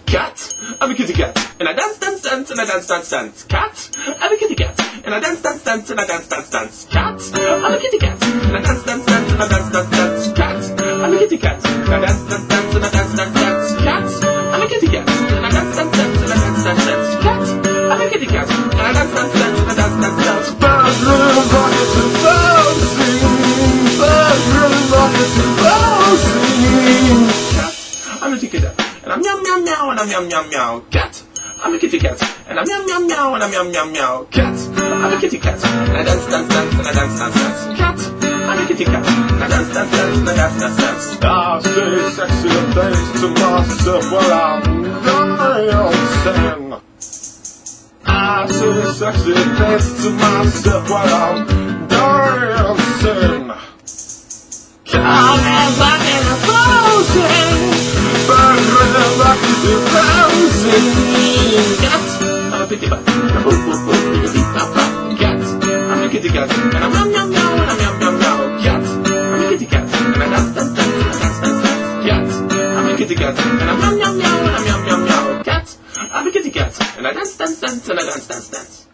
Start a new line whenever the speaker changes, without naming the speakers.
Cat, I'm a kitty cat, and I dance, dance, dance, and I dance, dance, dance. Cat, I'm a kitty cat, and I dance, dance, dance, and I dance, dance, dance. Cat, I'm a kitty cat, and I dance, dance, dance, and I dance, dance, dance. Cat, I'm a kitty cat, and I dance, dance, dance, and I dance, dance, dance. Cat, I'm a kitty cat, and I dance, dance, dance, and I dance, dance, dance. Cat, I'm a kitty cat, and I dance, dance, dance, and I dance, dance, dance. Birds really like it to bouncing. Birds really like it to bouncing. Cat, I'm a kitty cat, and I'm meow meow meow, and I'm meow meow meow. Cat, I'm a kitty cat, and I'm meow meow meow, and I'm meow meow meow. Cat, I'm a kitty cat, and I dance, dance, dance, and I dance, dance, dance. Cat, I'm a kitty cat, and I dance, dance, dance, and I dance, dance, dance. I say sexy things to myself while I'm dancing. I say sexy things to myself while I'm dancing. I'm rocking and floating, but really rocking and bouncing. Cat, I'm a kitty cat, cat, I'm a kitty cat, and I'm meow meow meow, and I'm meow meow meow. Cat, I'm a kitty cat, and I dance dance dance, and I dance dance dance. Cat, I'm a kitty cat, and I'm meow meow meow, and I'm meow meow meow. Cat, I'm a kitty cat, and I dance dance dance, and I dance dance dance.